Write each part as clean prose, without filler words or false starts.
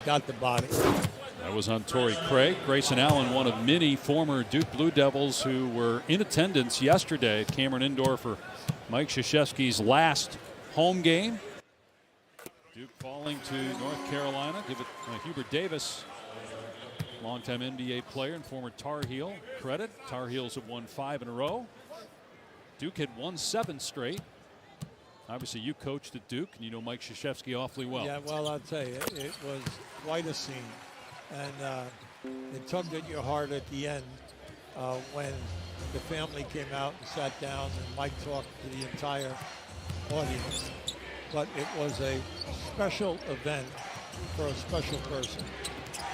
got the body. That was on Torrey Craig. Grayson Allen, one of many former Duke Blue Devils who were in attendance yesterday at Cameron Indoor for Mike Krzyzewski's last home game. Duke falling to North Carolina. Give it Hubert Davis, longtime NBA player and former Tar Heel, credit. Tar Heels have won 5 in a row. Duke had won 7 straight. Obviously, you coached at Duke, and you know Mike Krzyzewski awfully well. Yeah, well, I'll tell you, it was quite a scene. And it tugged at your heart at the end when the family came out and sat down and Mike talked to the entire audience. But it was a special event for a special person.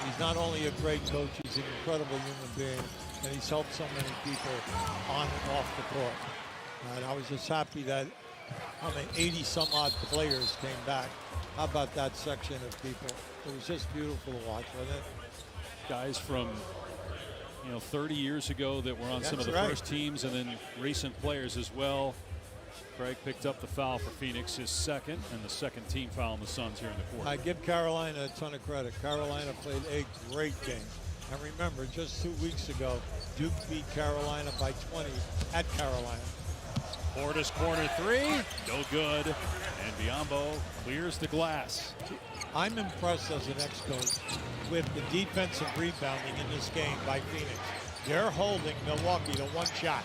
He's not only a great coach, he's an incredible human being, and he's helped so many people on and off the court. And I was just happy that 80 some odd players came back. How about that section of people? It was just beautiful to watch, wasn't it? Guys from 30 years ago that were on some of the first teams, and then recent players as well. Craig picked up the foul for Phoenix, his second, and the second team foul on the Suns here in the quarter. I give Carolina a ton of credit. Carolina played a great game. And remember, just 2 weeks ago, Duke beat Carolina by 20 at Carolina. Portis corner 3, no good. And Biyombo clears the glass. I'm impressed as an ex-coach with the defensive rebounding in this game by Phoenix. They're holding Milwaukee to 1 shot.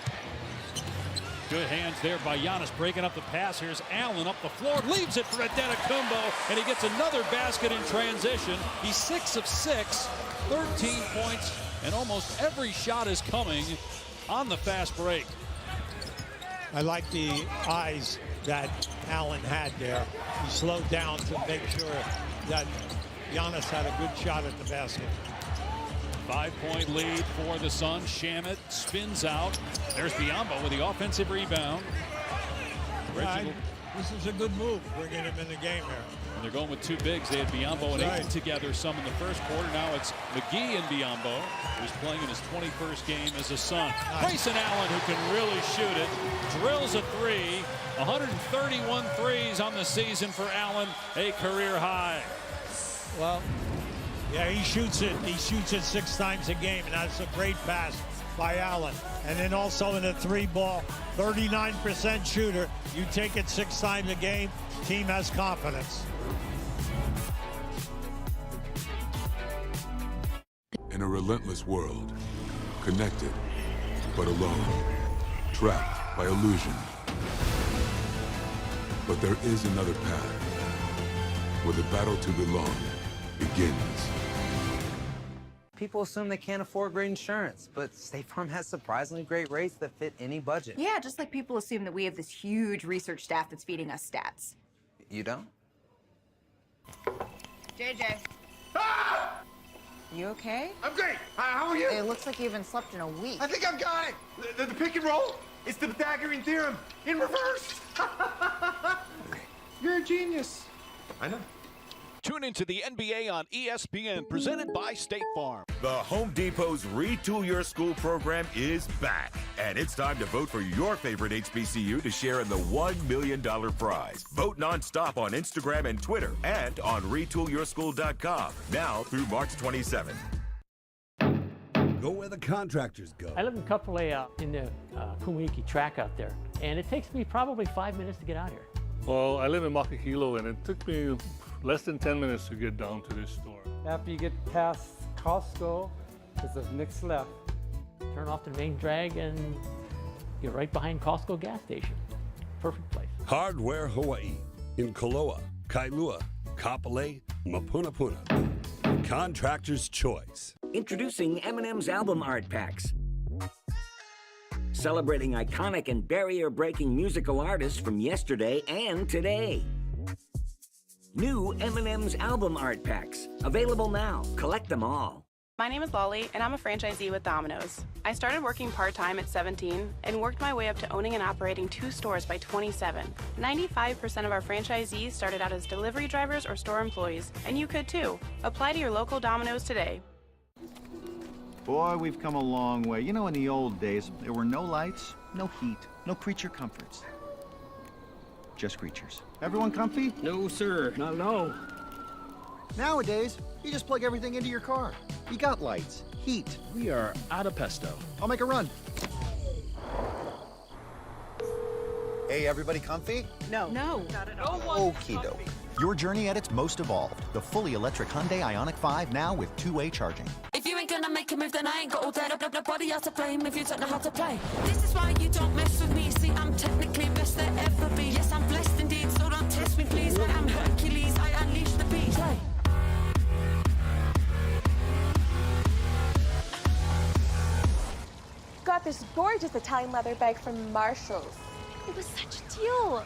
Good hands there by Giannis, breaking up the pass. Here's Allen up the floor, leaves it for Adetokounmpo, and he gets another basket in transition. He's 6 of 6, 13 points, and almost every shot is coming on the fast break. I like the eyes that Allen had there. He slowed down to make sure that Giannis had a good shot at the basket. 5-point lead for the Suns. Shamet spins out. There's Biyombo with the offensive rebound. This is a good move, bringing him in the game here. And they're going with 2 bigs. They had Biyombo and Ayton together some in the first quarter. Now it's McGee and Biyombo, who's playing in his 21st game as a Sun. Grayson Allen, who can really shoot it, drills a 3. 131 threes on the season for Allen, a career high. Well, yeah, he shoots it. He shoots it 6 times a game, and that's a great pass by Allen. And then also in a 3-ball, 39% shooter. You take it 6 times a game, team has confidence. In a relentless world, connected but alone, trapped by illusion. But there is another path where the battle to belong begins. People assume they can't afford great insurance, but State Farm has surprisingly great rates that fit any budget. Yeah, just like people assume that we have this huge research staff that's feeding us stats. You don't? JJ. Ah! You okay? I'm great. How are you? It looks like you haven't slept in a week. I think I've got it. The pick and roll. It's the Pythagorean theorem in reverse. You're a genius. I know. Tune into the NBA on ESPN, presented by State Farm. The Home Depot's Retool Your School program is back, and it's time to vote for your favorite HBCU to share in the $1 million prize. Vote nonstop on Instagram and Twitter and on retoolyourschool.com now through March 27th. Go where the contractors go. I live in Kapolei in the Kumiki track out there, and it takes me probably 5 minutes to get out here. Well, I live in Makakilo, and it took me less than 10 minutes to get down to this store. After you get past Costco, it's the next left. Turn off the main drag and you're right behind Costco gas station. Perfect place. Hardware Hawaii in Koloa, Kailua, Kapolei, Mapunapuna. Contractor's choice. Introducing M&M's album art packs. Celebrating iconic and barrier-breaking musical artists from yesterday and today. New M&M's album art packs. Available now. Collect them all. My name is Lolly, and I'm a franchisee with Domino's. I started working part-time at 17 and worked my way up to owning and operating 2 stores by 27. 95% of our franchisees started out as delivery drivers or store employees, and you could too. Apply to your local Domino's today. Boy, we've come a long way. You know, in the old days, there were no lights, no heat, no creature comforts. Just creatures. Everyone comfy? No, sir. Not at all. Nowadays, you just plug everything into your car. You got lights, heat. We are out of pesto. I'll make a run. Hey, everybody comfy? No. Not at all. Okie doke. Your journey at its most evolved. The fully electric Hyundai Ioniq 5 now with two-way charging. If you ain't gonna make a move, then I ain't got all that up body out to blame if you don't know how to play. This is why you don't mess with me. See, I'm technically best there ever be. Yes, I'm blessed indeed, so don't test me, please. I am Hercules, I unleash the beast. Play. Got this gorgeous Italian leather bag from Marshall's. It was such a deal.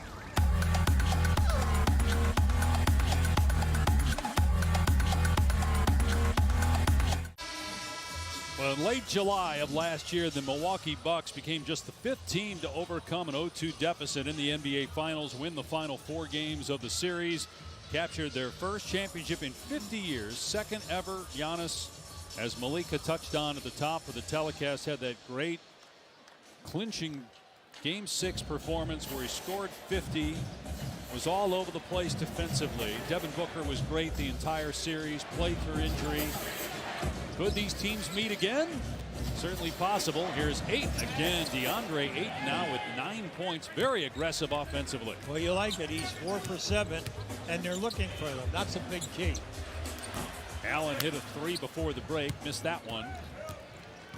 Well, in late July of last year, the Milwaukee Bucks became just the 5th team to overcome an 0-2 deficit in the NBA Finals, win the final 4 games of the series, captured their first championship in 50 years, second ever. Giannis, as Malika touched on at the top of the telecast, had that great clinching Game 6 performance where he scored 50, was all over the place defensively. Devin Booker was great the entire series, played through injury. Could these teams meet again? Certainly possible. Here's Ayton again. DeAndre Ayton now with 9 points. Very aggressive offensively. Well, you like it. He's 4 for 7, and they're looking for them. That's a big key. Allen hit a 3 before the break. Missed that one.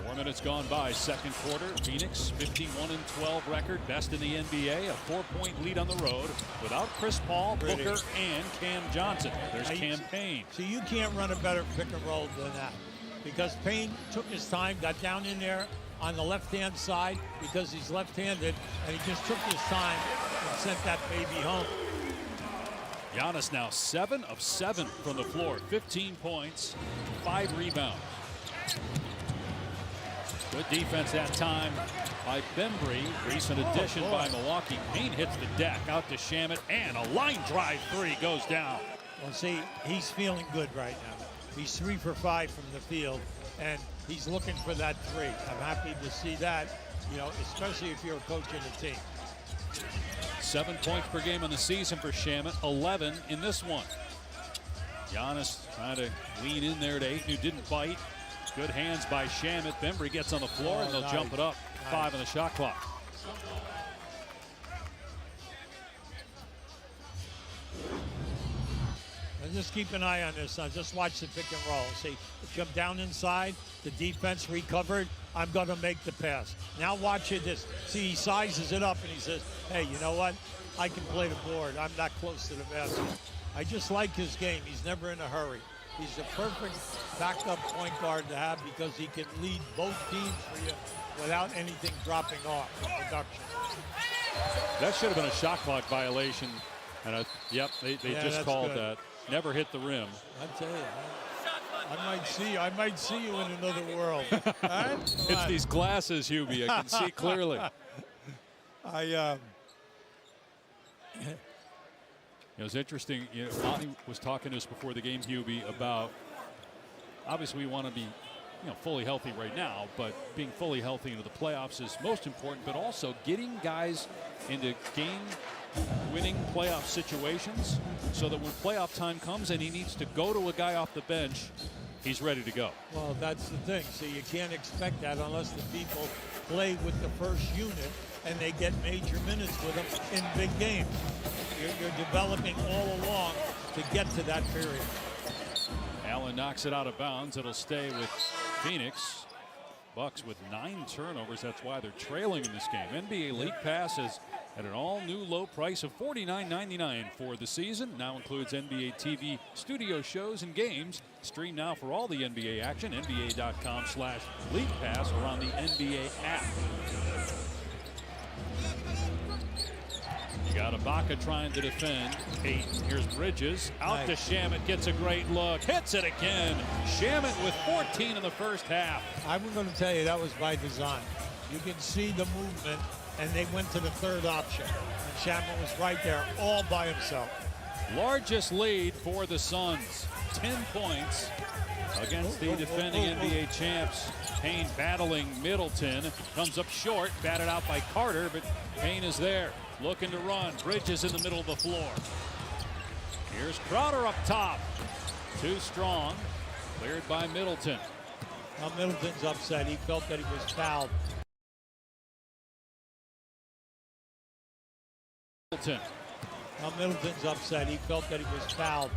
4 minutes gone by. Second quarter. Phoenix 51-12 record. Best in the NBA. A 4-point lead on the road without Chris Paul, Booker, and Cam Johnson. There's Cam Payne. So you can't run a better pick and roll than that, because Payne took his time, got down in there on the left-hand side because he's left-handed, and he just took his time and sent that baby home. Giannis now 7 of 7 from the floor. 15 points, 5 rebounds. Good defense that time by Bembry. Recent addition by Milwaukee. Payne hits the deck out to Shamet, and a line drive 3 goes down. Well, see, he's feeling good right now. He's 3 for 5 from the field, and he's looking for that 3. I'm happy to see that, you know, especially if you're coaching a team. 7 points per game in the season for Shamet, 11 in this one. Giannis trying to lean in there to Ayton, who didn't bite. Good hands by Shamet. Bembry gets on the floor, and they'll jump it up. 5 on the shot clock. And just keep an eye on this. Just watch the pick and roll. See, jump down inside. The defense recovered. I'm going to make the pass. Now watch it. See, he sizes it up, and he says, hey, you know what? I can play the board. I'm not close to the basket. I just like his game. He's never in a hurry. He's the perfect backup point guard to have because he can lead both teams for you without anything dropping off in production. That should have been a shot clock violation. And yep, they just called good. that. Never hit the rim. I tell you, I might see you in another world. All right? It's these glasses, Hubie. I can see clearly. It was interesting. You know, Monty was talking to us before the game, Hubie, about obviously we want to be, fully healthy right now, but being fully healthy into the playoffs is most important. But also getting guys into game-winning playoff situations, so that when playoff time comes and he needs to go to a guy off the bench, he's ready to go. Well, that's the thing. So you can't expect that unless the people play with the first unit and they get major minutes with them in big games. You're developing all along to get to that period. Allen knocks it out of bounds. It'll stay with Phoenix. Bucks with 9 turnovers. That's why they're trailing in this game. NBA League Pass is at an all-new low price of $49.99 for the season. Now includes NBA TV studio shows and games. Stream now for all the NBA action. NBA.com/League Pass or on the NBA app. You got Ibaka trying to defend. Here's Bridges. Out to Shamet. Gets a great look. Hits it again. Shamet with 14 in the first half. I'm going to tell you that was by design. You can see the movement, and they went to the third option. And Shamet was right there all by himself. Largest lead for the Suns. 10 points against the defending NBA champs. Payne battling Middleton. Comes up short. Batted out by Carter, but Payne is there. Looking to run. Bridges in the middle of the floor. Here's Crowder up top. Too strong. Cleared by Middleton. Now Middleton's upset. He felt that he was fouled. Middleton. Now Middleton's upset. He felt that he was fouled.